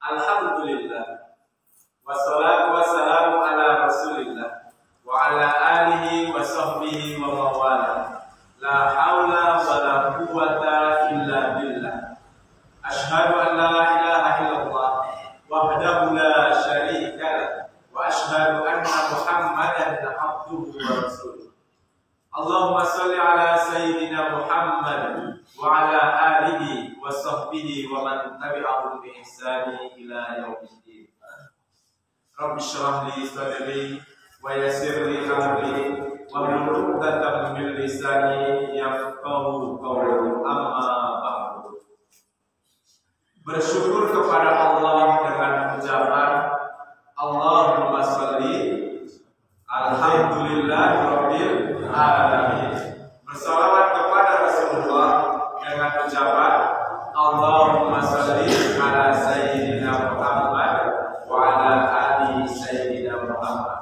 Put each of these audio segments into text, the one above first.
Alhamdulillah. Wassalatu wassalamu ala Rasulillah wa ala alihi wa sahbihi wa mawala. La haula wa la quwwata illa billah. Ashhadu an la ilaha illallah wahdahu la syarika lah wa ashhadu anna Muhammadan abduhu wa rasuluh. Allahumma shalli ala sayyidina Muhammad wa ala alihi wa sahbihi wa man tabi'ahum bi ihsani ila yaumiddin. Rabbi shrah li sadri wa yassir li amri wa hlul 'uqdatam min lisani yafqahu qawli. Amma ba'du. Bersyukur kepada Allah dengan ucapan Allahumma shalli alhamdulillahirabbil alamin. Bersalawat kepada Rasulullah dengan ucapan Allahumma shalli ala sayyidina Muhammad wa ala ali sayyidina Muhammad.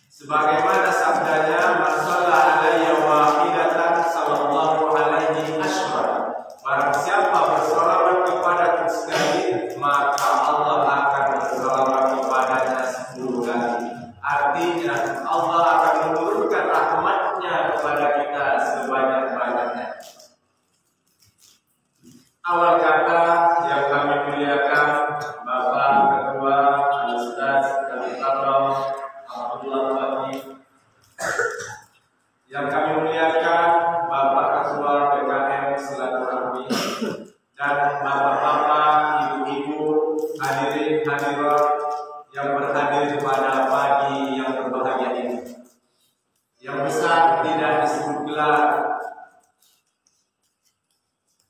Sebagaimana sabdanya, man shalla alayya wahidatan sallallahu alaihi asyra. Barang siapa bersalawat kepadaku sekali, maka Allah akan bersalawat kepadanya 10 kali. Artinya Allah akan menurunkan rahmatnya kepada kita sebanyak-banyaknya. Awal kata yang kami muliakan Bapak Ketua Al-Ustaz Al-Mukarram Abdullah Fatih, yang kami muliakan Bapak Ketua PKM Silaturahmi, dan bapak-bapak, ibu-ibu, hadirin hadirat yang berhadir pada pagi yang berbahagia ini. Yang besar tidak disebut gelar.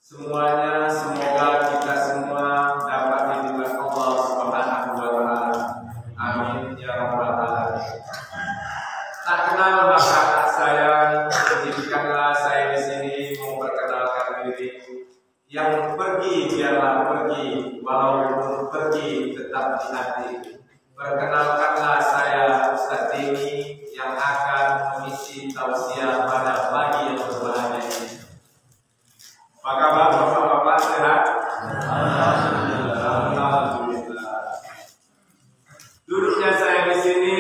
Semuanya semoga kita semua dapat diridhoi Allah Subhanahu wa taala. Amin ya rabbal alamin. Tak kenal maka tak sayang, izinkanlah saya di sini memperkenalkan diri. Yang pergi biarlah pergi, walaupun pergi tetap di hati. Perkenalkanlah saya Ustaz Deni yang akan mengisi tausiah pada pagi yang berbahagia ini. Apa kabar bapak-bapak, sehat? Alhamdulillah. Duduknya saya di sini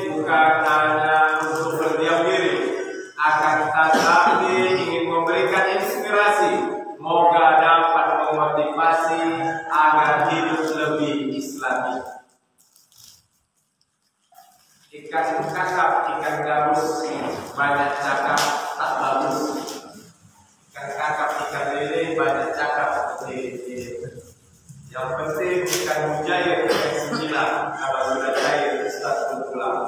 bukan hanya untuk berdiam diri, akan tetapi ingin memberikan inspirasi, moga dapat memotivasi agar hidup lebih islami. Ikan kakap, ikan gabus, banyak cakap tak bagus. Ikan kakap, ikan lele, banyak cakap seperti yang penting ikan mujair, ikan sembilan. Kalau sudah cair, Ustaz pulang.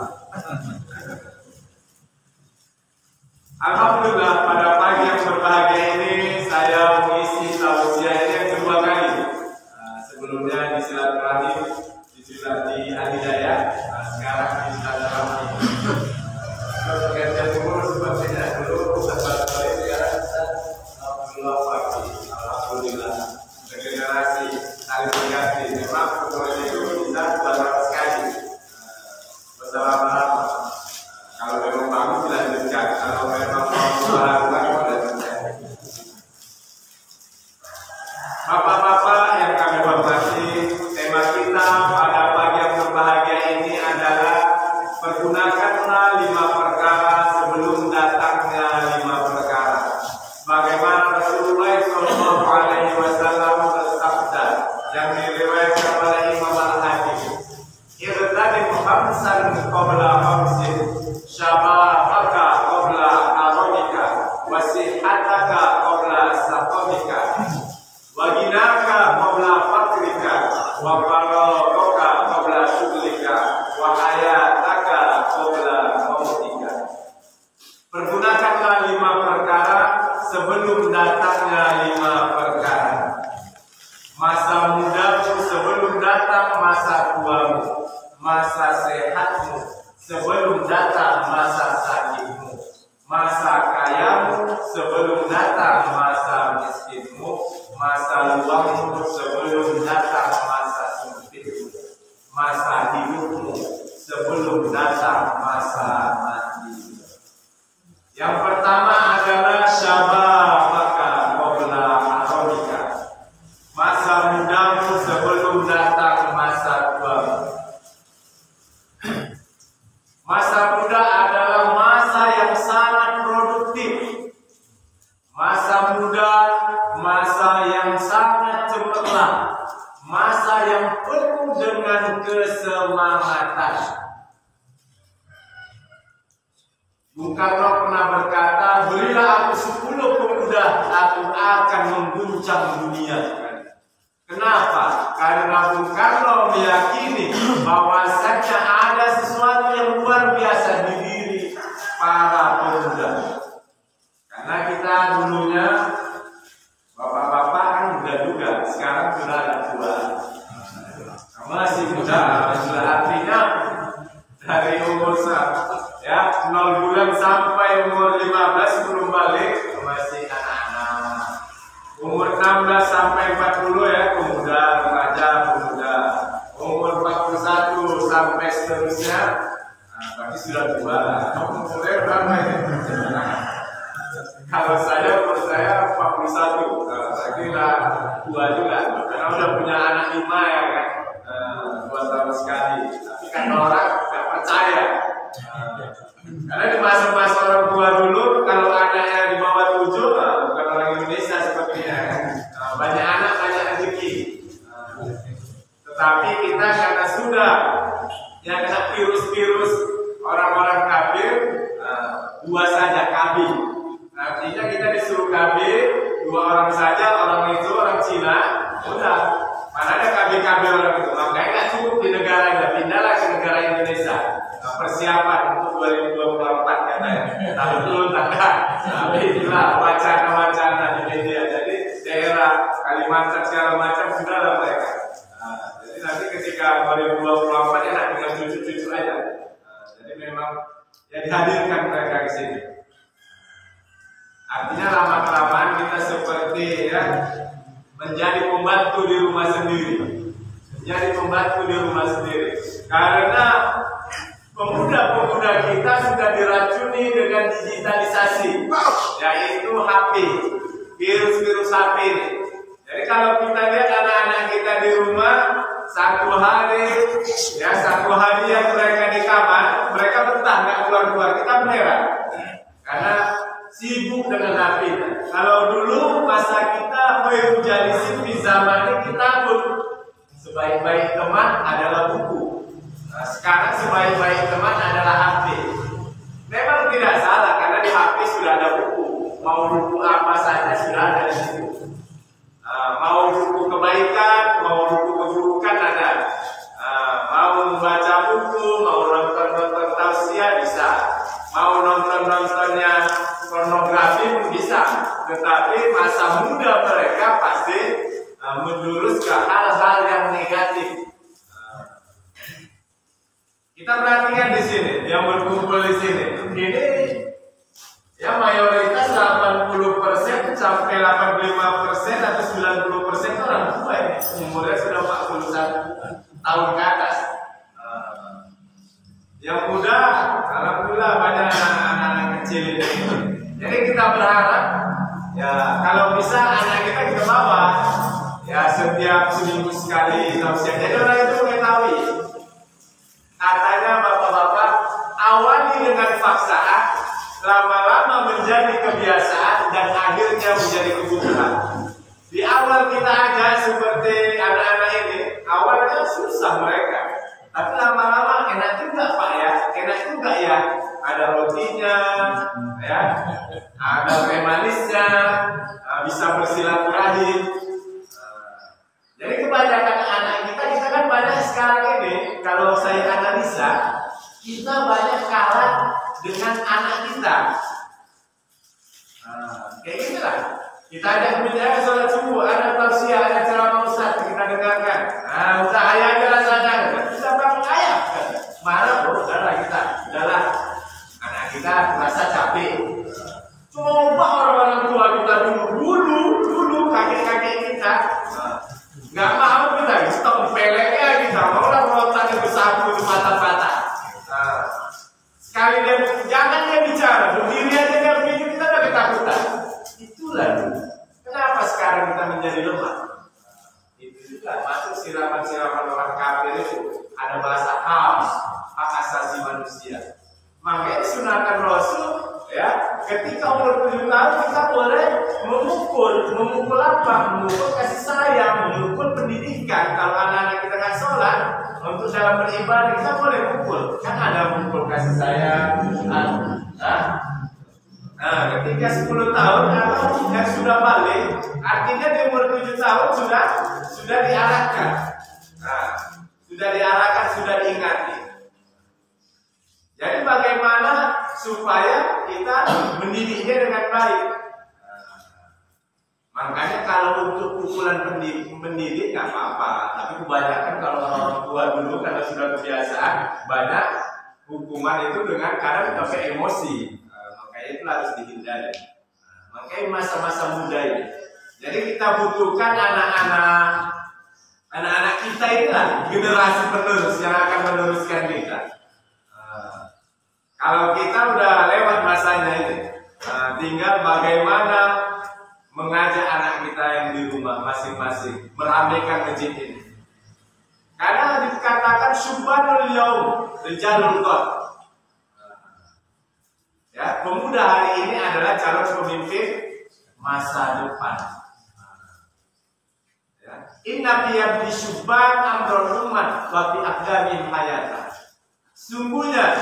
Alhamdulillah, pada pagi yang berbahagia ini saya mengisi tausiah ini yang kedua kali. Sebelumnya di silaturahmi, di Al-Hidayah, sekarang di silaturahmi. Kerja umur sepertinya dulu sekarang Alhamdulillah pagi. Alhamdulillah regenerasi saling mengganti. Memang kemudian itu bisa 200 kali. Bersama-sama. Kalau memang bagus dilanjutkan. Kalau memang mau melakukan dilanjutkan. Bapak-bapak yang kami hormati, tema kita pada pagi yang berbahagia ini adalah pergunakanlah 5 perkara sebelum datangnya 5 perkara. Bagaimana Rasulullah Shallallahu Alaihi Wasallam bersabda yang diriwayatkan oleh Imam Al-Hakim, "Irtadim khamsan qabla khamsin, syababaka qabla haramika, wasihataka qabla saqamika, waginaka qabla fakrika, wa faragaka qabla syughlika, wa hayataka qabla mautika." Pergunakanlah 5 perkara sebelum datangnya 5 perkara. Masa mudamu sebelum datang masa tuamu, masa sehatmu sebelum datang masa sakitmu, masa kayamu sebelum datang masa miskinmu, masa luangmu sebelum datang masa sempitmu, masa hidupmu sebelum datang masa matimu. Yang pertama adalah syababaka qabla haramika. yang sangat cemerlang, masa yang penuh dengan kesemangatan. Bung Karno pernah berkata, berilah aku 10 pemuda, aku akan mengguncang dunia. Kenapa? Karena Bung Karno meyakini bahwasanya ada sesuatu yang luar biasa di diri para pemuda. Karena kita dulunya bapak-bapak kan muda juga, sekarang sudah ada tua. Masih muda, sudah artinya dari umur 0 bulan sampai umur 15 belum balik masih anak-anak. Umur 16 sampai 40 ya pemuda, remaja, pemuda. Umur 41 sampai seterusnya, tapi sudah tua. Umurnya berapa ya? Kalau saya umur saya 41, saya kira tua juga. Karena udah punya anak 5 ya kan, 2 tahun sekali. Tapi kan orang nggak percaya. Karena di masa-masa orang tua dulu, kalau anaknya di bawah 7, bukan orang Indonesia sepertinya. Banyak anak, banyak rezeki. Tetapi kita karena sudah yang kena virus-virus orang-orang kafir, 2 saja kambing. Artinya kita disuruh kambing, 2 orang saja, orang itu orang Cina, udah. Mana ada kambing-kambing orang itu? Makanya nggak cukup di negaranya, pindahlah ke negara Indonesia. Persiapan untuk 2024 katanya. Tapi belum ada. Tapi itulah wacana-wacana di media. Jadi daerah Kalimantan segala macam sudah ada mereka. Jadi nanti ketika 2024 enak dengan cucu-cucu aja. Jadi memang ya dihadirkan mereka ke sini. Artinya lama-kelamaan kita seperti ya menjadi pembantu di rumah sendiri. Menjadi pembantu di rumah sendiri. Karena pemuda-pemuda kita sudah diracuni dengan digitalisasi, yaitu HP, virus-virus HP ini. Jadi kalau kita lihat anak-anak kita di rumah, satu hari yang mereka di kamar, mereka betah nggak keluar-keluar. Kita merah, karena sibuk dengan HP. Kalau dulu masa kita menjadi di zaman kita pun sebaik-baik teman adalah buku. Nah, sekarang sebaik-baik teman adalah HP. Memang tidak salah karena di HP sudah ada buku. Mau buku apa saja sudah ada di situ. Mau buku kebaikan, mau buku keburukan ada. Mau membaca buku, mau nonton tausiah bisa. Mau nontonnya pornografi pun bisa. Tetapi masa muda mereka pasti menjurus ke hal-hal yang negatif. Kita perhatikan di sini, yang berkumpul di sini. Ini ya mayoritas 80% sampai 85% atau 90% orang tua ini. Umurnya sudah 41 tahun ke atas. Yang muda, alhamdulillah banyak anak-anak kecil ini. Jadi kita berharap ya kalau bisa anak kita bawa ya setiap seminggu sekali tausiah. Jadi orang itu mengetahui. Katanya bapak-bapak, awali dengan paksaan, lama-lama menjadi kebiasaan dan akhirnya menjadi kebutuhan. Di awal kita ajak seperti anak-anak ini, awalnya susah mereka, tapi lama-lama enak juga Pak ya, enak juga ya. Ada rotinya, ya, ada teh manisnya, bisa bersilaturahim. Jadi kebanyakan anak kita kan banyak sekarang ini, kalau saya analisa, kita banyak kalah dengan anak kita. Kayak gitu lah. Kita ada kebijakan sholat subuh, ada tausiah, ada ceramah ustaz, kita dengarkan. Udah ayah aja rasanya, kita bangun ayah. Marah, udahlah kita, udahlah. Anak kita merasa capek. Coba orang-orang tua kita dulu kakek-kakek kita. Nggak mau kita, stop peleknya kita, mau lah rotannya bersatu di patah-patah. Sekali dia, jangan dia bicara, berdiri aja dia begini, kita udah ketakutan. Itulah dulu. Kenapa sekarang kita menjadi lemah? Itu juga masuk siraman-siraman orang kafir itu. Ada bahasa haus, hak asasi manusia. Makanya sunatan Rasul, Ya, ketika umur 7 tahun kita boleh memukul apa? Memukul kasih sayang, memukul pendidikan. Kalau anak-anak kita nggak sholat, untuk dalam beribadah kita boleh mukul. Kan ada memukul kasih sayang. Nah, ketika 10 tahun atau yang sudah balik, artinya di umur 7 tahun sudah diarahkan. Nah, sudah diarahkan, sudah diingati. Jadi bagaimana supaya kita mendidiknya dengan baik? Makanya kalau untuk pukulan mendidik nggak apa-apa, tapi kebanyakan kalau orang tua dulu karena sudah kebiasaan banyak hukuman itu dengan karena sampai emosi, makanya itu harus dihindari. Makanya masa-masa muda ini, jadi kita butuhkan anak-anak kita inilah generasi penerus yang akan meneruskan kita. Kalau kita udah lewat masanya ini, tinggal bagaimana mengajak anak kita yang di rumah masing-masing meramaikan masjid ini. Karena dikatakan subhanul yaum rijalul qad. Ya, pemuda hari ini adalah calon pemimpin masa depan. Ya, inna fiyabdi subhan amrul ummat wa fi aqdamihim hayatan. Sungguhnya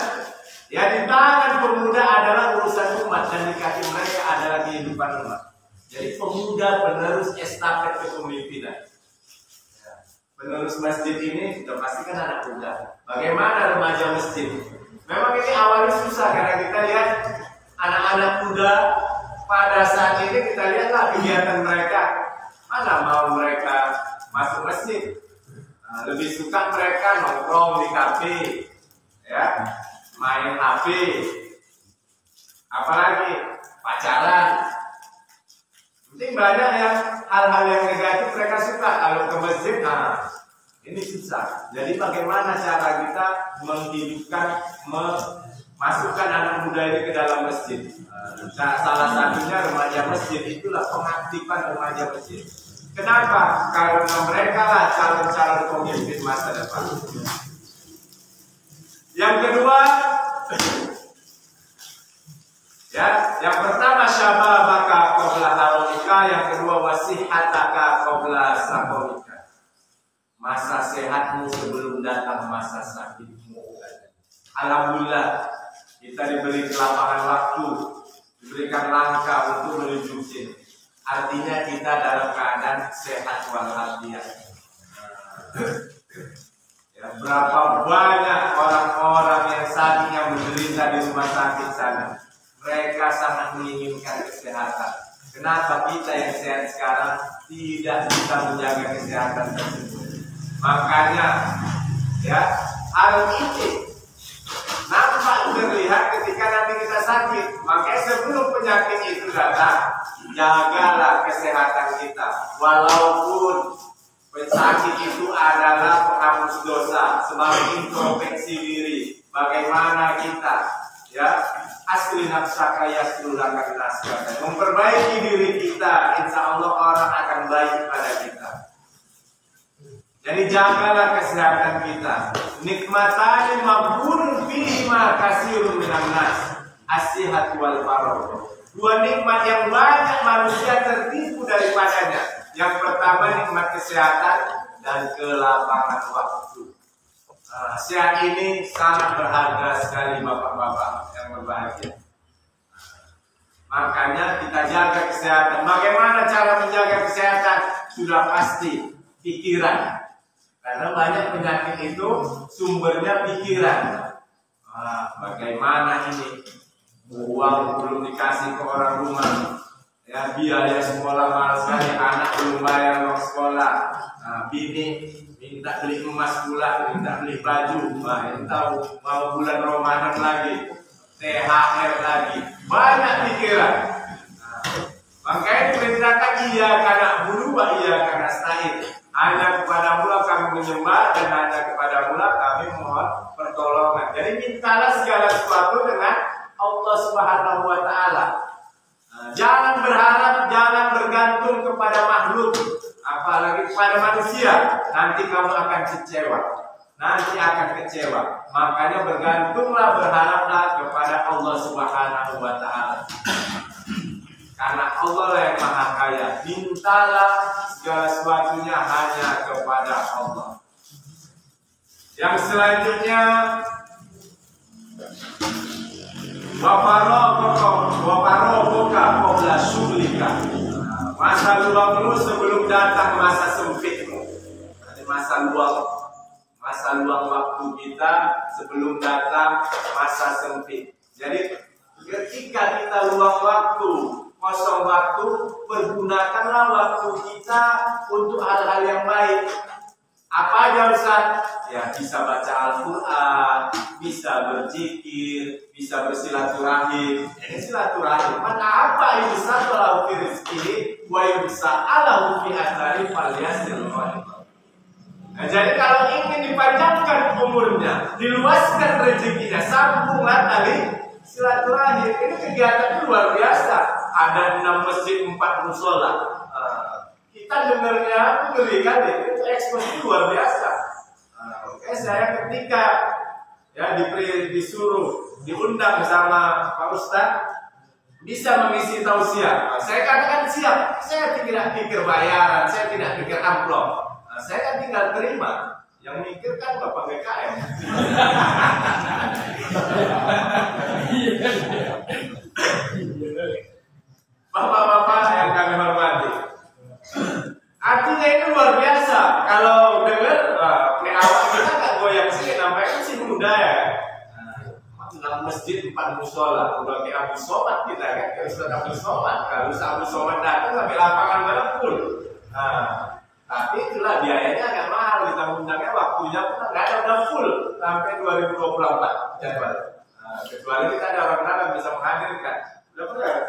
ya di tangan pemuda adalah urusan umat dan di kaki mereka adalah kehidupan umat. Jadi pemuda penerus estafet kepemimpinan. Ya, penerus masjid ini sudah pasti kan anak muda. Bagaimana remaja masjid? Memang ini awalnya susah karena kita lihat anak-anak muda pada saat ini kita lihatlah kegiatan mereka. Mana mau mereka masuk masjid? Lebih suka mereka nongkrong di kafe, ya. Main HP, apalagi pacaran. Penting banyak ya hal-hal yang negatif mereka suka. Kalau ke masjid, ini susah. Jadi bagaimana cara kita menghidupkan, memasukkan anak muda ini ke dalam masjid? Nah, salah satunya remaja masjid, itulah pengaktifan remaja masjid. Kenapa? Karena mereka lah calon-calon pemimpin masa depan. Yang kedua, ya, yang pertama syababaka qabla haramika, yang kedua wasihataka qabla sakomika. Masa sehatmu sebelum datang masa sakitmu. Alhamdulillah kita diberi kelapangan waktu, diberikan langkah untuk menuju sini. Artinya kita dalam keadaan sehat walafiat. Ya, berapa banyak orang-orang yang saat ini menderita di rumah sakit sana. Mereka sangat menginginkan kesehatan. Kenapa kita yang sehat sekarang tidak bisa menjaga kesehatan tersebut? Makanya, ya, hal ini nampak terlihat ketika nanti kita sakit. Makanya sebelum penyakit itu datang, jagalah kesehatan kita. Walaupun sakit itu adalah penghapus dosa, sebagai introspeksi diri. Bagaimana kita, ya, asli nafsaka yasrulakan naskah, memperbaiki diri kita, insya Allah orang akan baik pada kita. Jadi jagalah kesehatan kita. Nikmatani mabun bima kasirun minan nas, as-sihat wal faragh. Dua nikmat yang banyak manusia tertipu daripadanya. Yang pertama nikmat kesehatan dan kelapangan waktu. Sehat ini sangat berharga sekali bapak-bapak yang berbahagia. Makanya kita jaga kesehatan. Bagaimana cara menjaga kesehatan? Sudah pasti pikiran. Karena banyak penyakit itu sumbernya pikiran. Bagaimana ini? Uang belum dikasih ke orang rumah. Ya, biaya sekolah mahal sekali, anak belum bayar uang sekolah. Bini minta beli emas pula, minta beli baju. Tahu mau bulan Ramadan lagi, THR lagi, banyak pikiran. Makanya diperintahkan iya karena bulu, iya karena stain. Hanya kepada mula kami menyembah dan hanya kepada mula kami mohon pertolongan. Jadi mintalah segala sesuatu dengan Allah Subhanahu Wa Taala. Jangan berharap, jangan bergantung kepada makhluk, apalagi kepada manusia. Nanti kamu akan kecewa. nanti akan kecewa. Makanya bergantunglah, berharaplah kepada Allah Subhanahu wa Ta'ala. Karena Allah yang Maha Kaya. Mintalah segala sesuatunya hanya kepada Allah. Yang selanjutnya, wafaroboka qabla syughlika. Masa luangmu sebelum datang masa sempitmu. Masa luang waktu kita sebelum datang masa sempit. Jadi ketika kita luang waktu, kosong waktu, pergunakanlah waktu kita untuk hal-hal yang baik. Apa aja Ustaz? Ya, bisa baca Al-Quran, bisa berzikir, bisa bersilaturahim. Ini silaturahim. Maka apa yang bisa kalau rezeki, wa bisa alahu fi athari falyasil khair. Nah, jadi kalau ingin dipanjangkan umurnya, diluaskan rezekinya, sambunglah tali silaturahim. Ini kegiatan luar biasa. Ada 6 masjid, 4 musola. Kita dengarnya ngerikan deh, itu ekspresi luar biasa. Oke, saya ketika ya disuruh diundang sama Pak Ustadz bisa mengisi tausiah. Saya katakan siap. Saya tidak pikir bayaran, saya tidak pikir amplop. Saya kan tinggal terima. Yang mikir kan Bapak BKM. Bapak-bapak yang kami hormati. Artinya ini luar biasa. Kalau dengar, awak kita nggak goyang sih, namanya sih muda ya. 6 masjid, 4 musola. Udah kayak Abu Somad kita kan, kayak Ustaz Abu Somad. Kalau Ustaz Abu Somad datang sampai lapangan mana pun. Tapi itulah biayanya agak mahal, kita undangnya waktunya pun nggak ada, udah full sampai 2024 jadwal. Kecuali kita ada orang yang bisa menghadirkan. Udah pernah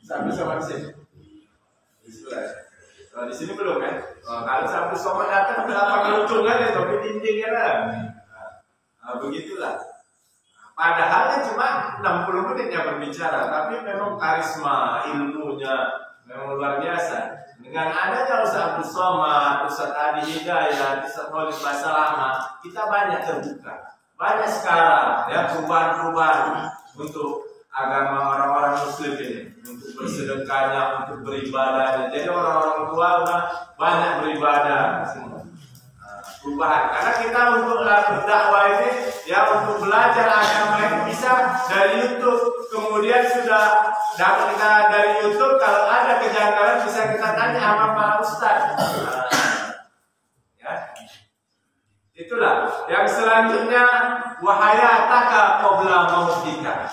Sampai Somad sih. Di sini belum kan? Kalau Sampai Somad datang berapa keuntungan ya, tapi dindingnya lah. Begitulah. Padahalnya cuma 60 menitnya berbicara, tapi memang karisma ilmunya memang luar biasa. Dengan adanya Ustaz Abdul Somad, Ustaz Adi Hidayat, Ustaz Khalid Basalama, kita banyak terbuka. Banyak sekarang ya perubahan-perubahan untuk agama orang-orang Muslim ini, untuk bersedekahnya, untuk beribadahnya. Jadi orang-orang tua udah banyak beribadah semua. Perubahan. Karena kita untuk berdakwah ini, ya untuk belajar agama ini bisa dari YouTube. Kemudian sudah dapat kita dari YouTube, kalau ada kejanggalan bisa kita tanya sama Pak Ustaz. Ya. Itulah. Yang selanjutnya, wahayataka qabla mautika.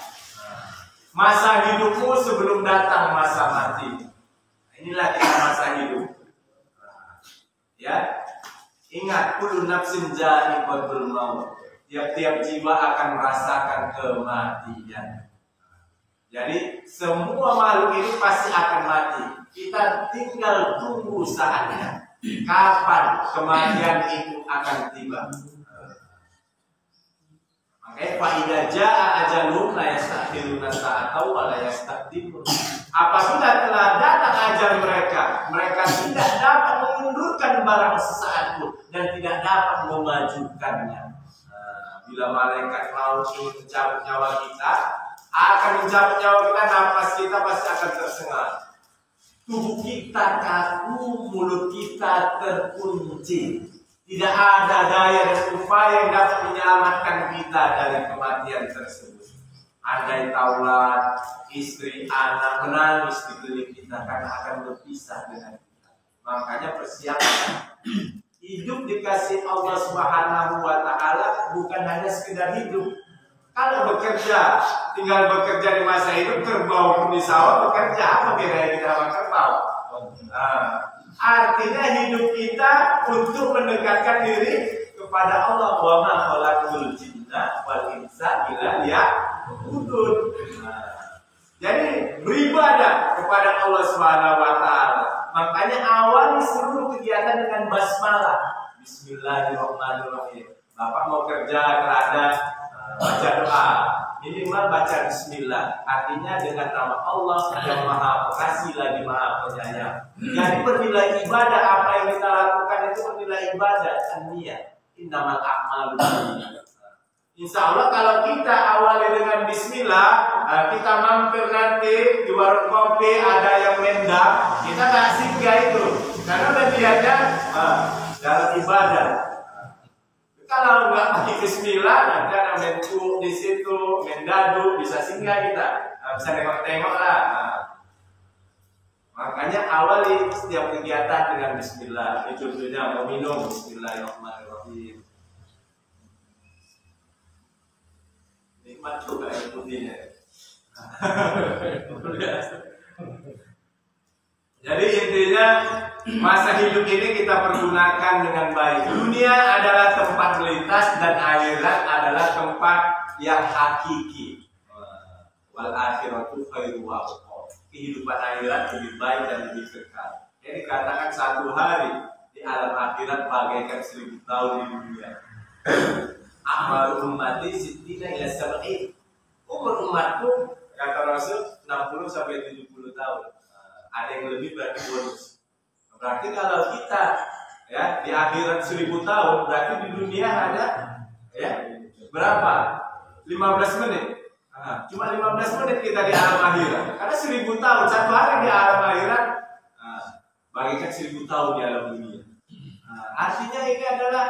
Masa hidupmu sebelum datang masa mati. Inilah kita masa hidup. Ya. Ingat, kullu nafsin za'iqatul maut. Tiap-tiap jiwa akan merasakan kematian. Jadi semua makhluk ini pasti akan mati. Kita tinggal tunggu saatnya. Kapan kematian itu akan tiba. Makanya fa'idza jaa ajalun la yastakhiruna sa'atan wa la yastaqdimun. Apabila telah datang ajal mereka, mereka tidak dapat mengundurkan barang sesaat pun dan tidak dapat memajukannya. Bila malaikat maut mencabut nyawa kita, akan mencabut nyawa kita, nafas kita pasti akan tersengat. Tubuh kita kaku, mulut kita terkunci. Tidak ada daya dan upaya yang dapat menyelamatkan kita dari kematian tersebut. Andai taulat, istri, anak menangis di keliling kita karena akan berpisah dengan kita. Makanya persiapkan. Hidup dikasih Allah Subhanahu wa Ta'ala bukan hanya sekedar hidup. Kalau bekerja, tinggal bekerja di masa hidup, kerbau pun di sawah bekerja, apa bedanya kita sama kerbau? Artinya hidup kita untuk mendekatkan diri kepada Allah. Wa ma khalaqul jinna wal insa illa liya'budun. Jadi beribadah kepada Allah Subhanahu wa Ta'ala. Makanya awali seluruh kegiatan dengan basmalah. Bismillahirrahmanirrahim. Bapak mau kerja kerada, baca doa. Minimal baca bismillah. Artinya dengan nama Allah yang Maha Pengasih lagi Maha Penyayang. Jadi bernilai ibadah, apa yang kita lakukan itu bernilai ibadah, niat. Innamal a'malu binniyat. Insya Allah kalau kita awali dengan bismillah, kita mampir nanti di warung kopi ada yang mendam, kita nggak singgah itu, karena udah lihatnya dalam ibadah. Kalau nggak pakai bismillah, nanti ada mentu di situ, mendadu, bisa singgah kita, bisa tengok-tengok lah. Makanya awali setiap kegiatan dengan bismillah. Ini contohnya mau minum, bismillahirrahmanirrahim. Nikmat juga air putihnya. Jadi intinya masa hidup ini kita pergunakan dengan baik. Dunia adalah tempat melintas dan akhirat adalah tempat yang hakiki. Wal akhiratu khairu wa abqa. Kehidupan akhirat lebih baik dan lebih kekal. Jadi katakan satu hari di alam akhirat bagaikan 1000 tahun di dunia. Amal ummati sittina ila sab'in. Umur umatku kata Rasul 60 sampai 70 tahun. Ada yang lebih berarti bonus. Berarti kalau kita ya di akhirat 1000 tahun, berarti di dunia ada ya berapa? 15 menit. Cuma 15 menit kita di alam akhirat. Karena 1000 tahun, satu hari di alam akhirat bagaikan 1000 tahun di alam dunia. Artinya ini adalah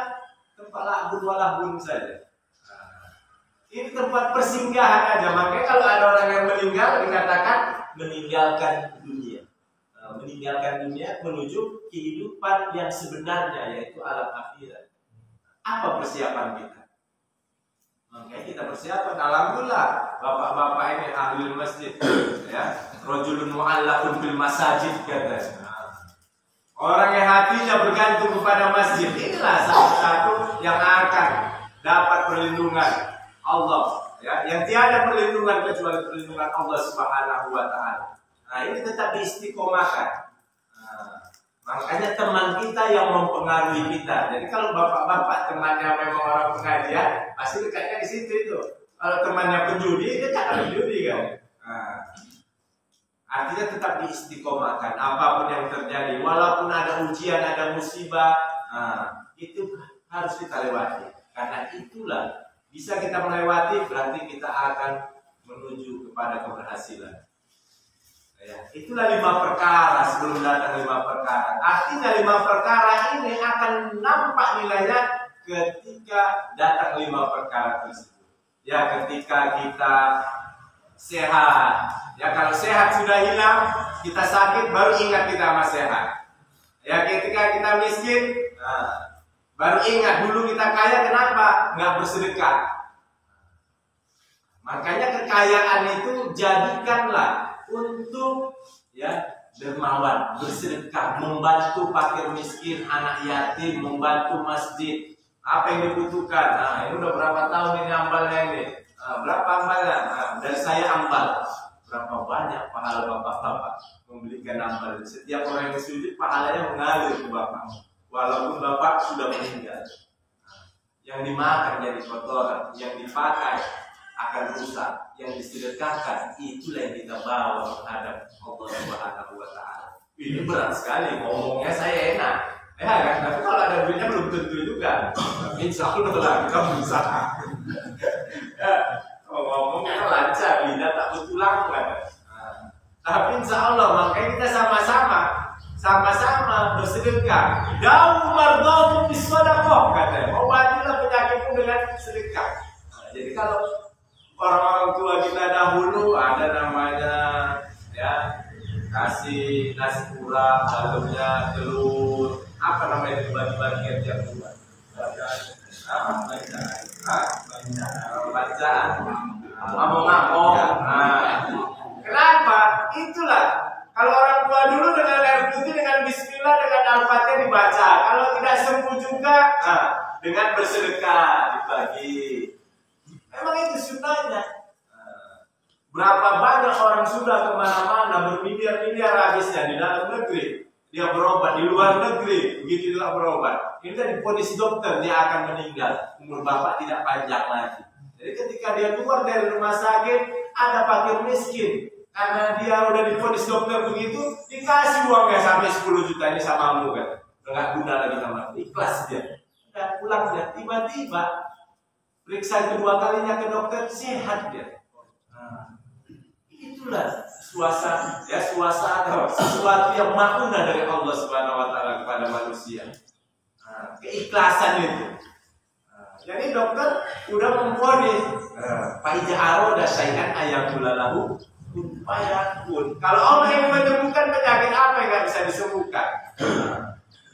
tempat lakbun saja. Ini tempat persinggahan aja. Makanya kalau ada orang yang meninggal dikatakan meninggalkan dunia. Meninggalkan dunia menuju kehidupan yang sebenarnya, yaitu alam akhirat. Apa persiapan kita? Makanya kita persiapan. Alhamdulillah bapak-bapak ini ahli masjid, ya, rajulun mu'allaqun bil masajid katanya. Orang yang hatinya bergantung kepada masjid, inilah salah satu yang akan dapat perlindungan Allah, ya, yang tiada perlindungan kecuali perlindungan Allah Subhanahu wa taala. Nah, ini tetap diistiqomahkan. Makanya teman kita yang mempengaruhi kita. Jadi kalau bapak-bapak temannya memang orang pengajian, pasti dekatnya di situ itu. Kalau temannya penjudi, dekat ada penjudi kan. Artinya tetap diistiqomahkan. Apapun yang terjadi, walaupun ada ujian, ada musibah, itu harus kita lewati. Karena itulah bisa kita melewati, berarti kita akan menuju kepada keberhasilan. Ya, itulah 5 perkara sebelum datang 5 perkara. Artinya 5 perkara ini akan nampak nilainya ketika datang 5 perkara tersebut. Ya, ketika kita sehat. Ya, kalau sehat sudah hilang, kita sakit baru ingat kita masih sehat. Ya, ketika kita miskin, baru ingat dulu kita kaya, kenapa? Nggak bersedekah. Makanya kekayaan itu jadikanlah untuk ya dermawan, bersedekah, membantu fakir miskin, anak yatim, membantu masjid. Apa yang dibutuhkan? Ini udah berapa tahun ini ambalnya ini? Berapa ambalnya? Dari saya ambal. Berapa banyak pahala bapak-bapak memberikan ambal. Setiap orang yang sujud pahalanya mengalir ke bapak, walaupun bapak sudah meninggal. Yang dimakan jadi kotoran, yang dipakai akan rusak, yang disedekahkan itulah yang kita bawa menghadap Allah Subhanahu wa taala. Ini berat sekali, ngomongnya saya enak. Ya kan, tapi kalau ada duitnya belum tentu juga. Insya Allah lah kita berusaha. Ya, ngomongnya lancar, lidah tak bertulang kan. Tapi insya Allah makanya kita sama-sama bersedekah. Dawu mardhatu bisadaqah katanya. Obatilah penyakitmu dengan sedekah. Jadi kalau orang-orang tua kita dahulu ada namanya ya kasih nasi kurang, dalamnya telur, apa namanya dibagi-bagi tiap bulan. Bacaan. Ngomong-ngomong. Kenapa? Itulah. Kalau orang tua dulu dengan air putih, dengan bismillah, dengan al-fatihah dibaca. Kalau tidak sembuh juga, dengan bersedekah dibagi. Memang itu sunnahnya. Berapa banyak orang sudah kemana-mana bermiliar-miliar habisnya di dalam negeri. Dia berobat di luar negeri, begitu juga berobat. Ini kan diponis dokter dia akan meninggal, umur bapak tidak panjang lagi. Jadi ketika dia keluar dari rumah sakit, ada fakir miskin. Karena dia udah diponis dokter begitu, dikasih uangnya sampai 10 juta ini samamu kan. Enggak guna lagi sama ikhlas dia. Dan pulang dia tiba-tiba periksa kedua kalinya ke dokter sehat dia. Itulah suasana sesuatu yang makna dari Allah Subhanahu wa taala kepada manusia. Keikhlasan itu. Jadi dokter udah memvonis fa iza arada syai'an ayaqulalahu kun fayakun. Kalau Allah yang menyembuhkan penyakit apa yang enggak bisa disembuhkan?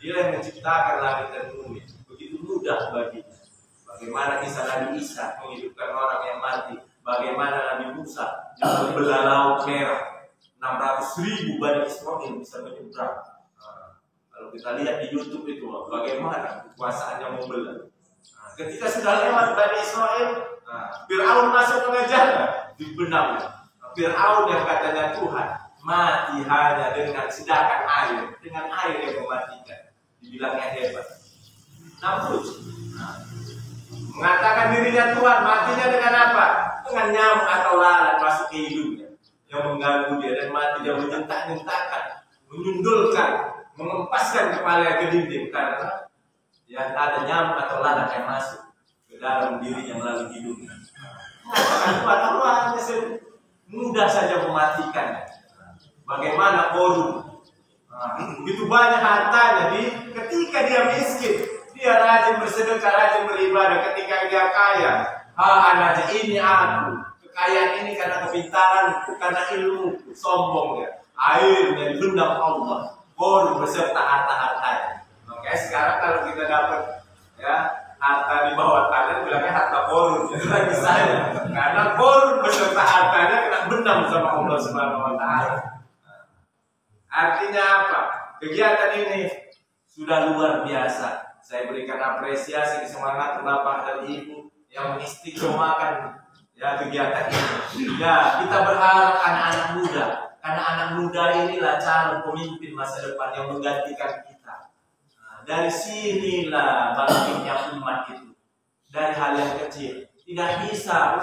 Dia yang menciptakan langit dan bumi. Begitu mudah baginya. Bagaimana kisah Nabi Isa menghidupkan orang yang mati? Bagaimana Nabi Musa yang membelah laut merah? 600.000 Bani Israil bisa menyeberang. Kalau kita lihat di YouTube itu, bagaimana kekuasaannya membelah. Ketika sudah lewat Bani Israil, Fir'aun masuk mengejarnya, dibenamnya. Fir'aun yang katanya Tuhan mati hanya dengan sedakan air, dengan air yang mematikan. Dibilangnya hebat. Namun mengatakan dirinya Tuhan, matinya dengan apa? Dengan nyamuk atau lalat masuk ke hidungnya yang mengganggu dia dan mati dia menyentak-nyentakkan, menyundulkan, mengempaskan kepala ke dinding karena yang ada nyamuk atau lalat yang masuk ke dalam dirinya melalui hidungnya. Mengatakan Allah hanya mudah saja mematikannya. Bagaimana Korun? Begitu banyak hartanya, ketika dia miskin, dia rajin bersedekah, rajin beribadah. Ketika dia kaya, anaknya ini aku. Kekayaan ini karena kepintaranku, karena ilmu, sombong dia. Airnya dibendam Allah. Korun beserta harta-hartanya. Makanya sekarang kalau kita dapat harta di bawah tanah, bilangnya harta korun. Itu lagi saya. Karena korun beserta hartanya kena bendam sama Allah Subhanahu wa taala. Artinya apa? Kegiatan ini sudah luar biasa. Saya berikan apresiasi semangat Bapak dan Ibu yang mengistiqomahkan kegiatan ini. Kita berharap anak-anak muda, karena anak muda inilah calon pemimpin masa depan yang menggantikan kita. Dari sinilah bangkitnya umat itu. Dari hal yang kecil. Tidak bisa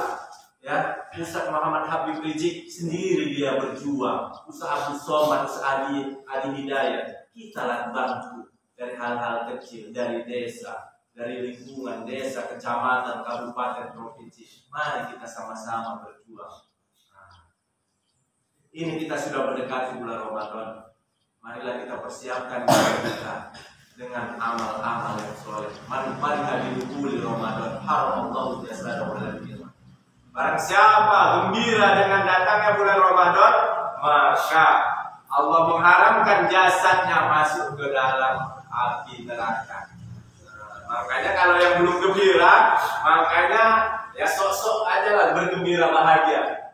Ustaz Muhammad Habib Rizik sendiri dia berjuang. Ustaz Abu Somad, Ustaz Adi Hidayat. Kita lah bantu dari hal-hal kecil, dari desa, dari lingkungan desa, kecamatan, kabupaten, provinsi. Mari kita sama-sama berjuang. Ini kita sudah mendekati bulan Ramadan. Marilah kita persiapkan diri kita dengan amal-amal yang soleh. Mari hadiri Ramadan. Haramallahu jasadahu wal birra. Barang siapa gembira dengan datangnya bulan Ramadan, maka Allah mengharamkan jasadnya masuk ke dalam api neraka. Makanya kalau yang belum gembira, makanya sok-sok aja lah bergembira bahagia.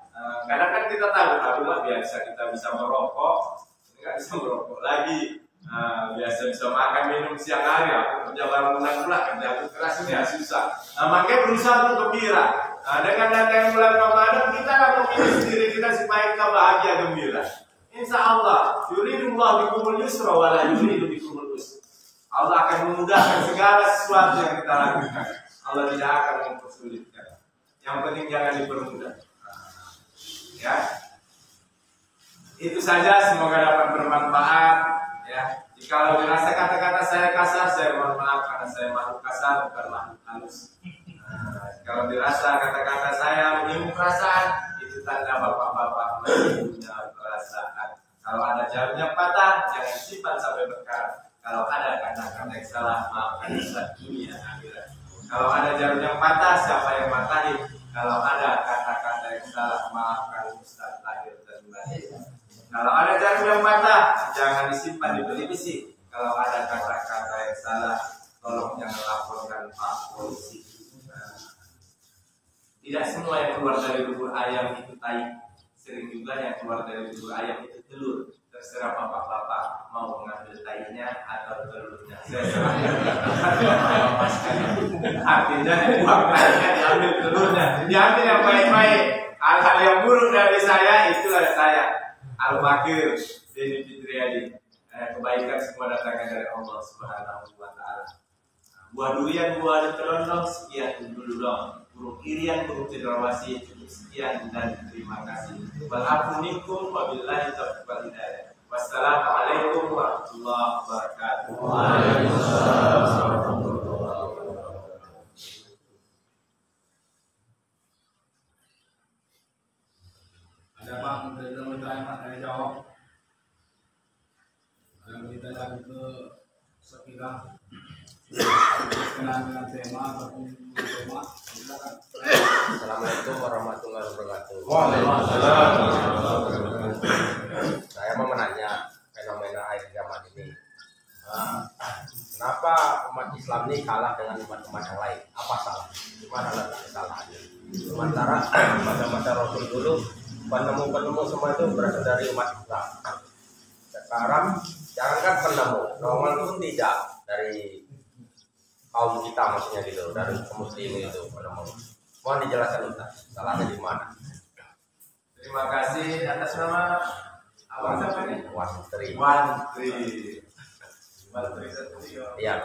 Karena kan kita tahu, alhamdulillah biasa kita bisa merokok, nggak bisa merokok lagi. Biasa bisa makan minum siang hari, aku kerja bangunan pula, kerja keras ini susah. Makanya berusaha untuk gembira. Dengan datang bulan Ramadan kita akan memilih diri kita supaya kita bahagia gembira. Insya Allah, yuridullah bikumul yusra wa la yuridu bikumul usra. Allah akan memudahkan segala sesuatu yang kita lakukan. Allah tidak akan mempersulitkan. Yang penting jangan dipermudah. Itu saja, semoga dapat bermanfaat. Jika dirasa kata-kata saya kasar, saya mohon maaf karena saya makhluk kasar bukan makhluk halus. Kalau dirasa kata-kata saya menyinggung perasaan, itu tanda bapak-bapak punya perasaan. Kalau ada jarumnya patah, jangan simpan sampai berkah. Kalau ada kata-kata yang salah, maafkan Ustaz dunia akhirat. Kalau ada jarumnya patah, siapa yang matahin? Kalau ada kata-kata yang salah, maafkan Ustaz lahir dan batin. Kalau ada jarum yang patah, jangan disimpan di televisi. Kalau ada kata-kata yang salah, tolong jangan laporkan Pak Polisi. Tidak semua yang keluar dari bubur ayam itu tai. Sering juga yang keluar dari bubur ayam itu telur. Terserah bapak-bapak mau mengambil tainya atau telurnya. Saya serahkan bapak-bapak sekalian. Artinya buang tainya, diambil telurnya. Diambil yang baik-baik. Hal-hal yang buruk dari saya, itulah saya. Al-Fakir Deni Fitriadi. Kebaikan semua datangnya dari Allah Subhanahu wa taala. Buah durian, buah terondong, sekian dulu dong. Buruk irian, buruk cendrawasih, cukup sekian dan terima kasih. Walhamdulillah wabillahi taufiq wal hidayah. Wassalamualaikum warahmatullahi wabarakatuh. Waalaikumsalam warahmatullahi wabarakatuh. berkenaan dengan tema ataupun tema, silakan. Assalamualaikum warahmatullahi wabarakatuh. Waalaikumsalam. Saya mau menanya fenomena akhir zaman ini. Kenapa umat Islam ini kalah dengan umat-umat yang lain? Apa salah? Gimana letak kesalahannya? Sementara pada masa Rasul dulu penemu-penemu semua itu berasal dari umat Islam. Sekarang jangankan penemu, normal pun tidak dari kaum kita, maksudnya gitu, dari muslim itu penemu. Mohon dijelaskan Ustaz, salahnya di mana? Terima kasih atas nama awal siapa nih? Wantri. Wantri satu tiga. Iya.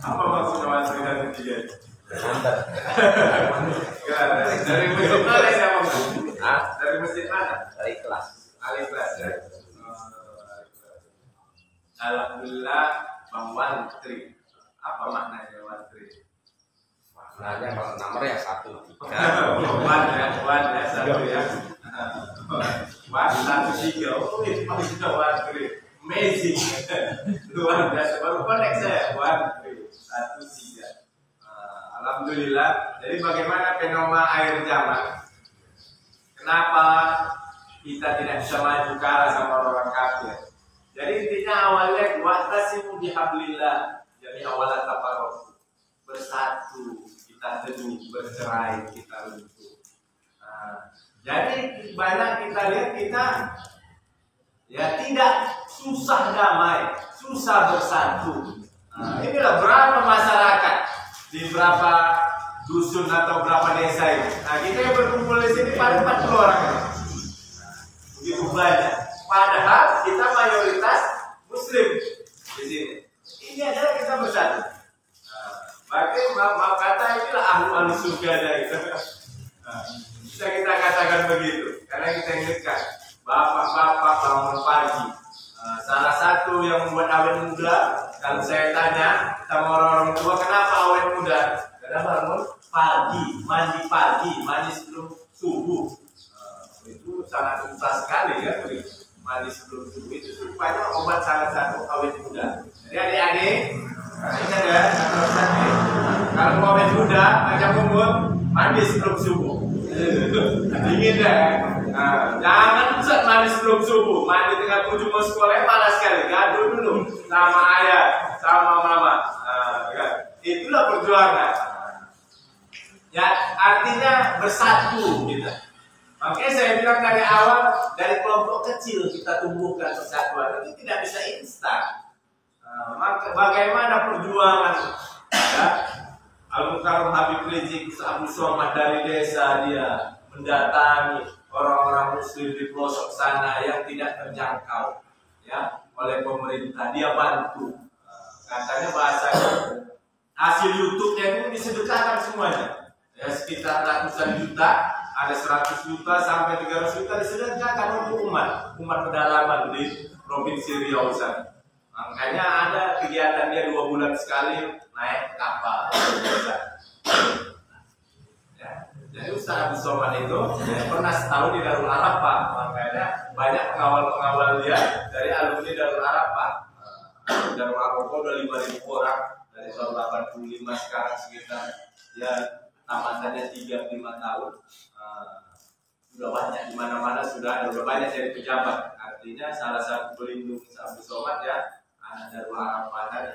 Apa maksudnya wantri satu tiga? Nanti. Dari masjid mana siapa? Ah, Dari masjid mana? dari kelas. Alif kelas ya. Alhamdulillah Bang Wantri. Apa maknanya Wantri? Maknanya kalau nomor ya 1, 3. Wan ya satu ya. Wan 1 3. Oh itu maksudnya Wantri. Amazing. Luar biasa. Baru connect saya Wantri 1 3. Alhamdulillah. Jadi bagaimana fenomena akhir zaman? Kenapa kita tidak bisa maju ke arah sama orang kafir? Jadi intinya awalnya wa'tasimu bihablillah. Jadi awalnya tafarraqu. Bersatu, kita teduh, bercerai, kita runtuh. Jadi banyak kita lihat kita ya tidak susah damai, susah bersatu. Inilah berapa masyarakat di berapa dusun atau berapa desa ini. Kita yang berkumpul di sini paling 40 orang. Begitu banyak. Padahal kita mayoritas Muslim di sini. Ini adalah kita bersatu. Bahkan maaf kata inilah ahli surga gitu. Bisa kita katakan begitu. Karena kita ingatkan bapak-bapak bangun pagi. Salah satu yang membuat awet muda, kalau saya tanya sama orang tua kenapa awet muda? Karena bangun pagi, mandi sebelum subuh. Itu sangat susah sekali ya, mandi sebelum subuh itu supaya obat salah satu awet muda. Jadi adik-adik, ingat ya, kalau mau awet muda, ajak umur, mandi sebelum subuh. Dingin ya. Jangan usah mandi sebelum subuh, mandi tengah tujuh mau sekolah panas sekali, gaduh dulu sama ayah, sama mama. Itulah perjuangan. Ya artinya bersatu kita. Makanya saya bilang dari awal, dari kelompok kecil kita tumbuhkan persatuan itu tidak bisa instan. Maka bagaimana perjuangan ya? Al-Mukarram Habib Rizik Abu Somad dari desa dia mendatangi orang-orang muslim di pelosok sana yang tidak terjangkau ya oleh pemerintah, dia bantu. Katanya bahasanya hasil YouTube-nya itu disedekahkan semuanya. Ya sekitar ratusan juta, ada 100 juta sampai 300 juta disedekahkan untuk umat pedalaman di provinsi Riau sana. Makanya ada kegiatan dia 2 bulan sekali naik kapal. Ya, jadi Ustaz Abu Somad itu pernah setahun di Darul Arafah. Makanya banyak pengawal-pengawal dia dari alumni Darul Arafah. Darul Arafah udah 5.000 orang dari tahun 85 sekarang sekitar ya tamatannya 3-5 tahun. Sudah banyak di mana-mana sudah banyak dari pejabat. Artinya salah satu pelindung Abu Somad ya anak Darul Arafah tadi.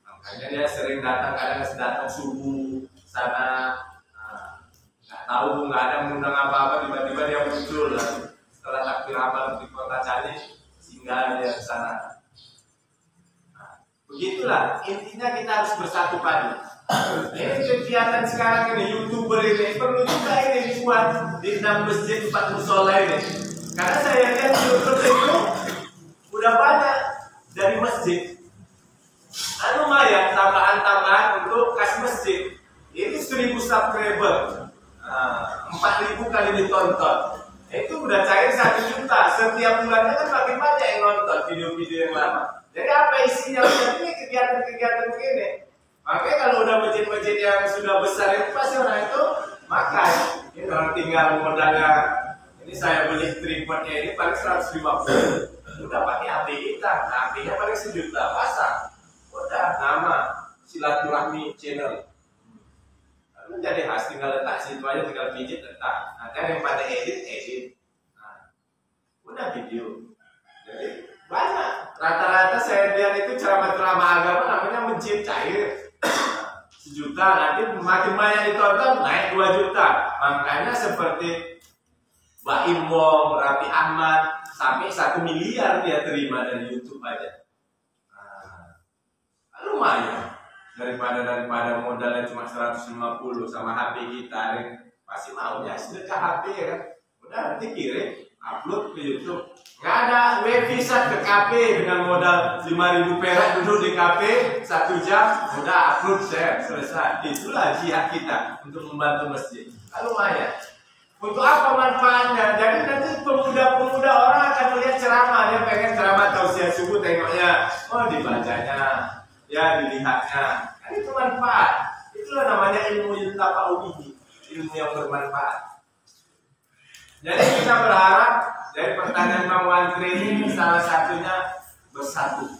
Makanya dia sering kadang datang subuh sana, nggak tahu nggak ada mengundang apa-apa, tiba-tiba dia muncul setelah takbir amal di kota Cali, singgah dia ke sana. Begitulah intinya kita harus bersatu padu. Ini kegiatan sekarang ini YouTuber ini perlu juga ini dibuat di 6 masjid 4 musola ini. Karena saya lihat YouTuber itu udah banyak dari masjid. Lumayan tambahan untuk kas masjid. Ini 1.000 subscriber, 4.000 kali ditonton. Itu udah cair 1 juta. Setiap bulannya kan makin banyak yang nonton video-video yang lama. Jadi apa isinya? Ini kegiatan-kegiatan begini. Makanya kalau udah masjid-masjid yang sudah besar itu pasti orang itu makan. Ini orang tinggal modalnya. Ini saya beli tripodnya ini paling 150. Udah pakai HP kita, HP-nya paling 1 juta pasang. Udah nama silaturahmi channel. Lalu jadi khas, tinggal letak situ aja, tinggal pijit letak. Nanti yang pada edit. Nah, udah video. Jadi banyak. Rata-rata saya lihat itu ceramah-ceramah agama namanya mencium cair. 1 juta, nanti makin banyak ditonton naik 2 juta. Makanya seperti Mbak Imong, Raffi Ahmad sampai 1 miliar dia terima dari YouTube aja. Nah, lumayan daripada modalnya cuma 150 sama HP kita, pasti maunya sedekah HP ya kan. Udah nanti kirim, upload ke YouTube. Nggak ada website ke kafe dengan modal 5.000 perak duduk di kafe 1 jam, udah upload share selesai. Itulah jihad kita untuk membantu masjid. Lumayan. Untuk apa manfaatnya? Jadi nanti pemuda-pemuda orang akan melihat ceramah, dia pengen ceramah tausiah subuh, tengoknya, oh dibacanya, ya dilihatnya. Kan itu manfaat. Itulah namanya ilmu yuntafa'u, ilmu yang bermanfaat. Jadi kita berharap dari pertanyaan Bang Wantri ini salah satunya bersatu.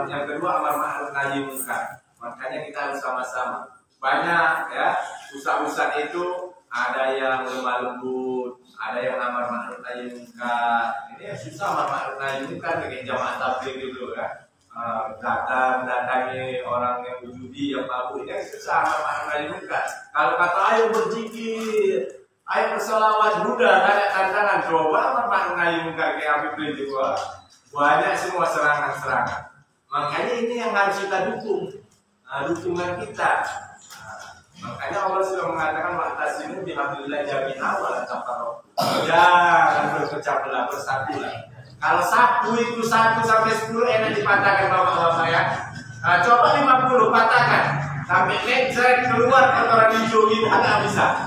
Yang kedua amar ma'ruf nahi munkar. Makanya kita harus sama-sama. Banyak ya ustaz-ustaz itu ada yang lemah lembut, ada yang amar ma'ruf nahi munkar. Ini yang susah amar ma'ruf nahi munkar dengan jamaah tabligh dulu ya. Datangi orang yang berjudi, yang mabuk, ini susah amar ma'ruf nahi munkar. Kalau kata ayo berzikir, ayo berselawat, mudah, ada tantangan. Coba amar ma'ruf nahi munkar kayak Habib Rizik, banyak semua serangan. Makanya ini yang harus kita dukung, dukungan kita. Makanya Allah sudah mengatakan wa'tasimu bihablillah jami'an wa la tafarraqu. Jangan berpecah belah, bersatulah. Kalau satu itu 1 sampai 10 enak dipatahkan bapak-bapak ya. Nah, coba 50 patahkan. Sampai lecet keluar kotoran hijau gitu agak bisa.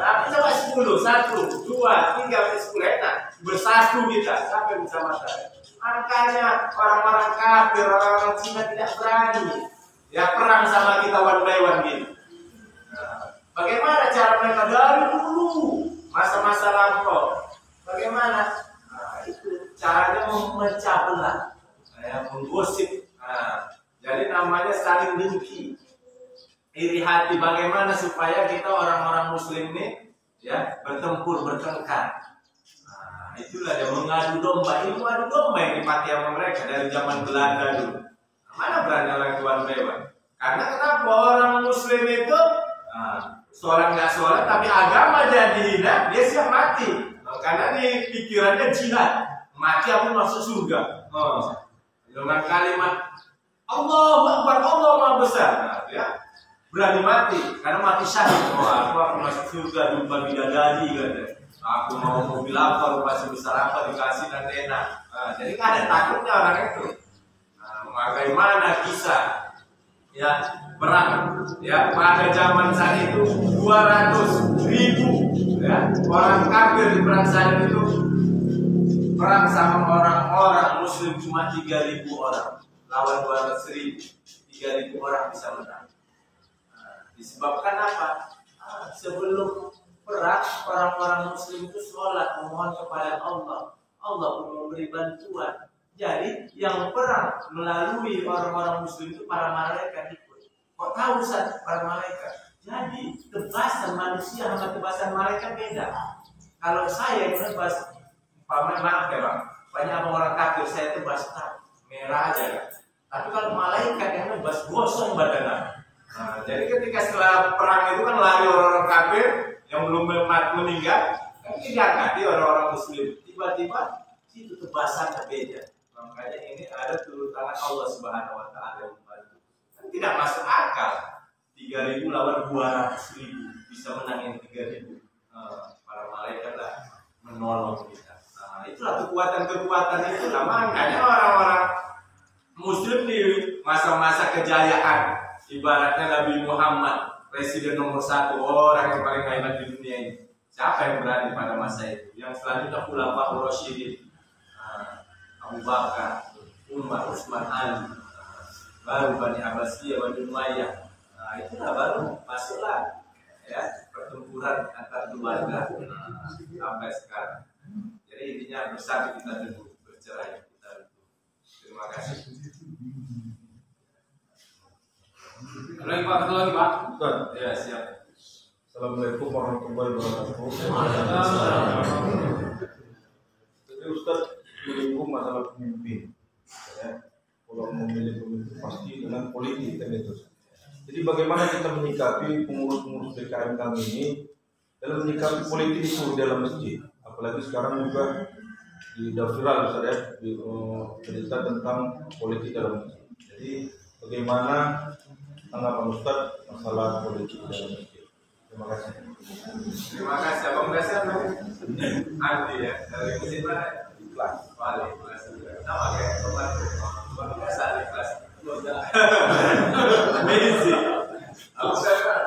Tapi coba 10, 1, 2, 3 sampai 10 enak. Bersatu kita sampai bisa matahari. Makanya orang-orang kafir, orang-orang Cina tidak berani ya perang sama kita one by one gitu. Bagaimana cara mereka dari dulu masa-masa lampau? Bagaimana? Itu caranya memecah belah, menggosip. Jadi namanya saling dengki, iri hati. Bagaimana supaya kita orang-orang Muslim ini ya bertempur, bertengkar? Itulah dia mengadu domba. Ilmu adu domba yang dipakai sama mereka dari zaman Belanda dulu. Mana berani orang tuan bebas? Karena kenapa orang Muslim itu sholat nggak sholat, tapi agama jadi hina, dia siap mati. Karena di pikirannya jihad, mati aku masuk surga. Dengan kalimat Allahu Akbar, Allah Maha Besar, ya berani mati karena mati syahid. Aku akan masuk surga jumpa bidadari katanya. Aku mau mobil apa, rumah sebesar apa dikasih dan enak. Jadi nggak ada takutnya orang itu. Bagaimana kisah ya perang ya pada zaman saat itu 200.000 ya orang kafir di perang saat itu perang sama orang-orang Muslim cuma 3.000 orang lawan 200.000, 3.000 orang bisa menang. Disebabkan apa? Sebelum perang orang-orang Muslim itu sholat memohon kepada Allah. Allah pun memberi bantuan. Jadi yang perang melalui orang-orang Muslim itu para malaikat ikut. Kok tahu Ustaz para malaikat? Jadi tebasan manusia sama tebasan malaikat beda. Kalau saya yang tebas, maaf ya Bang, banyak orang kafir saya tebas merah aja kan. Tapi kalau malaikat yang tebas gosong badannya. Jadi ketika setelah perang itu kan lari orang-orang kafir yang belum meninggal, kan tidak di orang-orang Muslim. Tiba-tiba itu tebasan beda. Makanya ini ada turun tangan Allah Subhanahu Wa Taala yang membantu. Kan tidak masuk akal. 3.000 lawan 200.000 bisa menangin 3.000. Para malaikat lah menolong kita. Itulah kekuatan-kekuatan itu. Makanya orang-orang Muslim di masa-masa kejayaan, ibaratnya Nabi Muhammad, presiden nomor 1, orang yang paling hebat di dunia ini. Siapa yang berani pada masa itu? Yang selanjutnya Khulafaur Rasyidin. Abu Bakar, Umar, Utsman, Ali, baru Bani Abbasiyah, Bani Umayyah. Itulah baru masuklah ya pertempuran antar keluarga sampai sekarang. Jadi Jadi intinya bersatu kita dulu, bercerai kita dulu. Terima kasih. Lagi Pak, satu lagi Pak. Ustaz. Ya, siap. Assalamualaikum warahmatullahi wabarakatuh. Jadi Ustaz menyinggung masalah pemimpin. Ya. Kalau memilih pemimpin pasti dengan politik kan itu. Jadi bagaimana kita menyikapi pengurus-pengurus DKM kami ini dalam menyikapi politik itu di dalam masjid. Apalagi sekarang juga di viral Ustaz ya, di berita tentang politik dalam masjid. Jadi bagaimana tanggapan Ustaz masalah politik dalam masjid? Terima kasih. Terima kasih. Abang Dasar Andi ya, dari masjid mana? Ikhlas. Balik, kelas. Nama kayak pembantu. Abang Dasar di kelas. Medisi. Abang Dasar.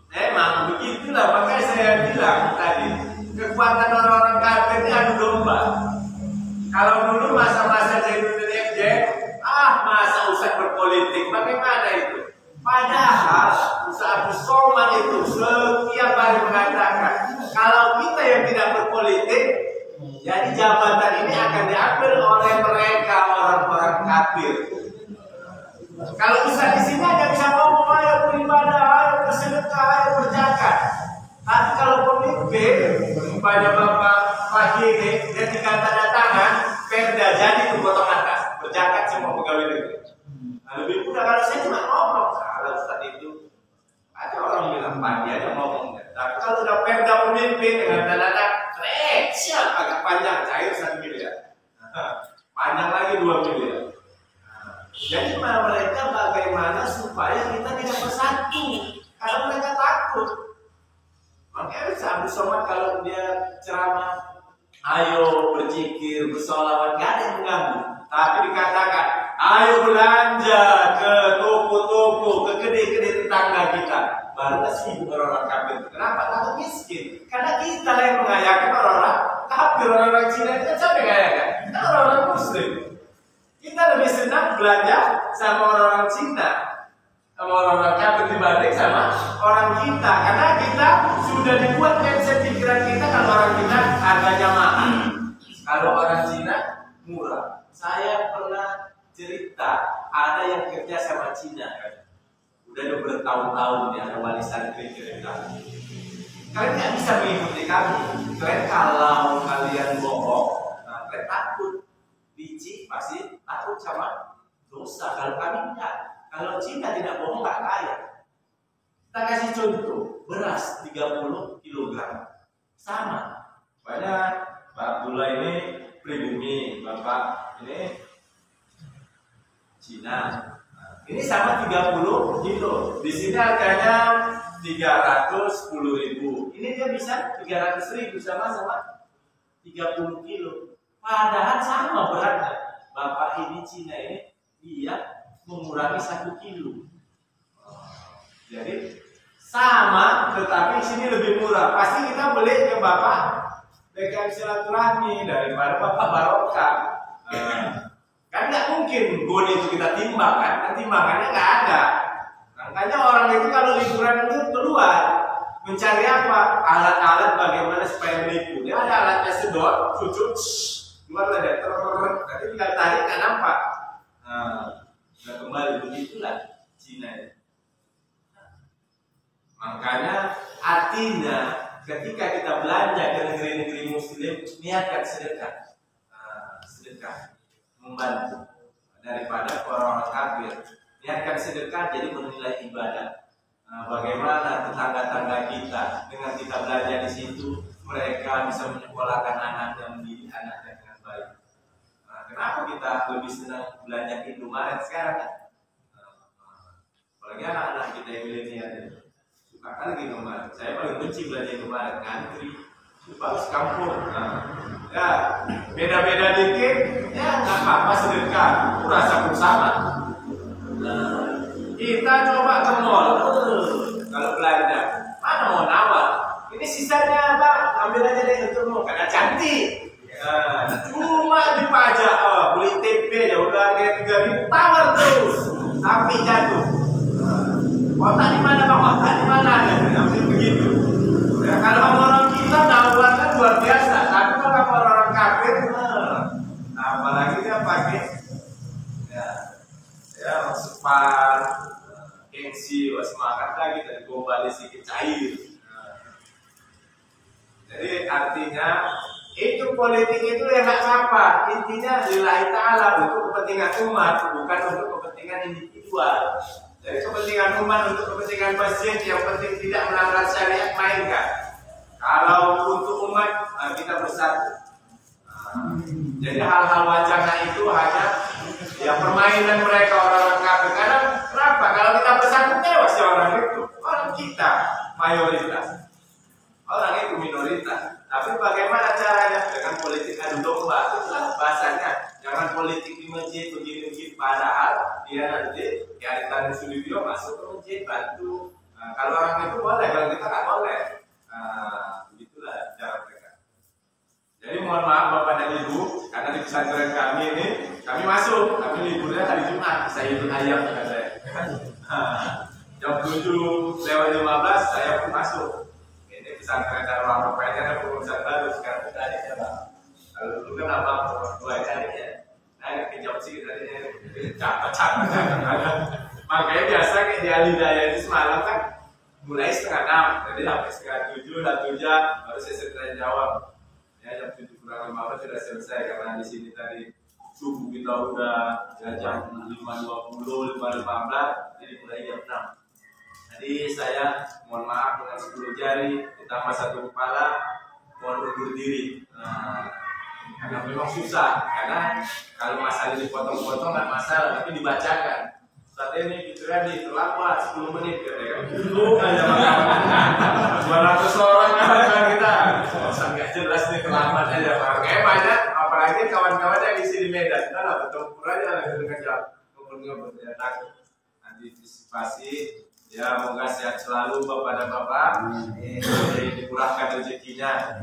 Memang begitulah, makanya saya bilang tadi, kekuatan orang-orang kafir ini adu domba. Kalau dulu masa-masa Jainuddin FJ, masa Ustaz berpolitik, bagaimana itu? Padahal Ustaz Abdus Somad itu setiap hari mengatakan, kalau kita yang tidak berpolitik, jadi jabatan ini akan diambil oleh mereka orang-orang kafir. Kalau Ustaz di sini hanya bisa ngomong, ayo beribadah, ayo bersedekah, ayo berzakat. Tapi kalau pemimpin, umpamanya Bapak Pak ini, dia tinggal tanda tangan, perda jadi itu potong atas, berzakat semua pegawai negeri. Nah, lebih mudah kalau saya cuma ngomong, kalau Ustaz itu ada orang bilang pagi aja ngomongnya. Tapi kalau udah perda pemimpin dengan tanda tangan, siap agak panjang, cair 1 miliar, panjang lagi 2 miliar. Jadi mereka bagaimana supaya kita tidak bersatu, karena mereka takut. Makanya Abdus Somad kalau dia ceramah, ayo berzikir, bersolawat, gak ada yang mengganggu. Tapi dikatakan, ayo belanja ke toko-toko, ke kedai-kedai tetangga kita. Baru sibuk orang-orang kafir. Kenapa? Takut miskin. Karena kita yang mengayakan orang-orang kafir, orang-orang Cina itu siapa yang mengayakan? Kita orang-orang Muslim. Kita lebih senang belanja sama orang-orang Cina, sama orang-orang kafir dibanding sama orang kita. Karena kita sudah dibuat mindset pikiran kita kalau orang kita harganya mahal, kalau orang Cina murah. Saya pernah cerita ada yang kerja sama Cina kan, udah bertahun-tahun dia ada warisan cerita. Kalian nggak bisa mengikuti kami. Kalian kalau kalian bohong, kalian takut. Biji pasti takut sama dosa. Kalau kami enggak. Kalau Cina tidak bohong nggak kaya. Kita kasih contoh, beras 30 kg sama. Banyak Pak Abdullah ini pribumi, Bapak ini Cina. Ini sama 30 kilo. Di sini harganya 310.000. Ini dia bisa 300.000 sama 30 kilo. Padahal sama beratnya. Bapak ini Cina ini dia mengurangi 1 kilo. Jadi sama, tetapi sini lebih murah. Pasti kita beli ke Bapak DKM silaturahmi daripada Bapak Barokah. Kan nggak mungkin goni itu kita timbang kan? Timbangannya nggak ada. Makanya orang itu kalau liburan itu keluar mencari apa? Alat-alat bagaimana supaya menipu. Dia ada alatnya sedot, cucuk, keluar ada tapi tinggal tarik nggak nampak. Sudah kembali begitulah Cina ini. Makanya artinya ketika kita belanja ke negeri-negeri Muslim, niatkan sedekah, sedekah membantu daripada orang-orang kafir. Niatkan sedekah jadi bernilai ibadah. Bagaimana tetangga-tetangga kita dengan kita belanja di situ, mereka bisa menyekolahkan anaknya, mendidik anaknya dengan baik. Kenapa kita lebih senang belanja ke Indomaret sekarang? Apalagi anak-anak kita yang milenial ini suka kali Indomaret. Saya paling benci belanja Indomaret, ngantri. Bagus kampung. Ya beda-beda dikit, ya nggak apa-apa sedekah. Rasa pun sama. Kita coba ke mall. Kalau belanja, mana mau nawar? Ini sisanya apa? Ambil aja deh untuk mau karena cantik. Cuma dipajak, beli TP ya udah kayak 3.000 tawar terus, tapi jatuh. Otak di mana bang? Otak di mana? Ambil begitu. apalagi dia pakai ya sepan gengsi semangat lagi dari kembali sedikit cair. Jadi artinya itu politik itu ya nggak apa, intinya lillahi ta'ala, untuk kepentingan umat, bukan untuk kepentingan individual. Jadi kepentingan umat untuk kepentingan masjid yang penting tidak melanggar syariat, mainkan. Kalau untuk umat kita bersatu. Jadi hal-hal wacana itu hanya ya permainan mereka orang kafir. Karena kenapa? Kalau kita bersatu tewas ya orang itu, orang kita mayoritas, orang itu minoritas. Tapi bagaimana caranya? Dengan politik adu domba. Itulah bahasanya. Jangan politik di masjid begini-begini. Padahal dia nanti ya Tani Sudibyo masuk ke masjid bantu. Kalau orang itu boleh, kalau kita nggak boleh. Begitulah cara mereka. Jadi mohon maaf Bapak dan Ibu, karena di pesantren kami ini kami masuk, kami liburnya hari Jumat. Saya ikut ayam katanya. Jam 7 lewat 15 saya pun masuk. Pesantren Darul Rupanya ada pengurusan baru sekarang kita ada Bang. Kalau dulu kan abang mulai cari ya, nah kejauh sih tadinya capek. Makanya biasa kayak di Alidaya itu semalam kan mulai 5:30, jadi sampai 6:30 dan 7 baru saya selesai jawab. Ya jam 7 kurang 15 sudah selesai karena di sini tadi subuh kita udah ya, jam 5:20, 5:15, jadi mulai jam 6. Jadi saya mohon maaf dengan 10 jari ditambah 1 kepala, mohon undur diri. Karena memang susah, karena kalau masalah dipotong-potong nggak masalah, tapi dibacakan. Saat ini pikiran terlambat 10 menit, kan? Hanya 200 orang kan kita, sangat jelas nih terlambat aja. Kayak banyak, apalagi kawan-kawan yang isi di Medan, kita lah bertempur aja dengan jam, ngobrol-ngobrol ya takut antisipasi. Ya, moga sehat selalu Bapak dan Bapak. Dikurangkan rezekinya,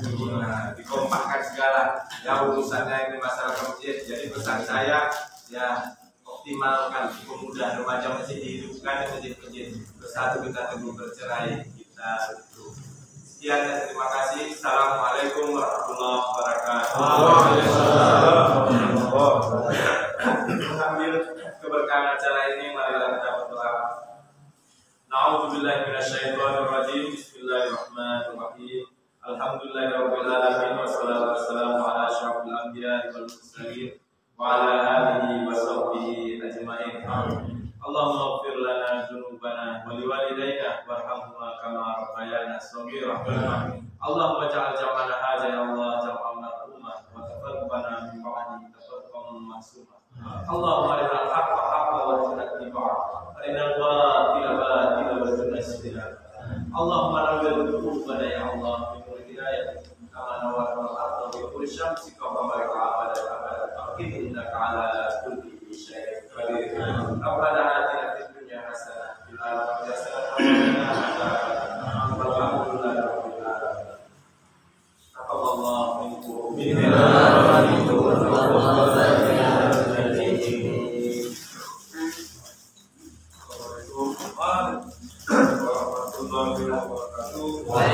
dikompakkan segala. Ya urusannya ini masalah masjid. Jadi pesan saya, ya optimalkan pemuda remaja masjid dihidupkan di masjid-masjid. Bersatu kita teguh bercerai kita itu. Sekian dan terima kasih. Assalamualaikum warahmatullahi wabarakatuh. Ambil keberkahan acara ini, marilah kita berdoa. A'udzubillahi minasyaitonirrajim. Bismillahirrahmanirrahim. Alhamdulillahirabbil alamin wassalatu wassalamu ala asyrofil anbiya'i wal mursalin wa ala alihi wa sahbihi ajma'in. Allahumma ighfir lana dzunubana wa liwalidayna warhamhuma kama rabbayana shaghira. Allahumma ja'al jam'ana hadza ya Allah jam'an marhumah wa taqabbal min ba'di taqabbal mahsuma. Allahumma arinal haqqa haqqan warzuqna ittiba'ah. Arinal batila batila warzuqna ijtinabah. Allahumma nawwir qulubana ya Allah bi nuril hidayah kama nawwarta al-ardha bi nuril syamsi kama barakta abada abada. Innaka ala kulli syai'in qadir. Rabbana atina fid dunya hasanah wa fil akhirati hasanah wa qina adzabannar. Alhamdulillahi rabbil alamin. Taqabbalallahu minkum. Saya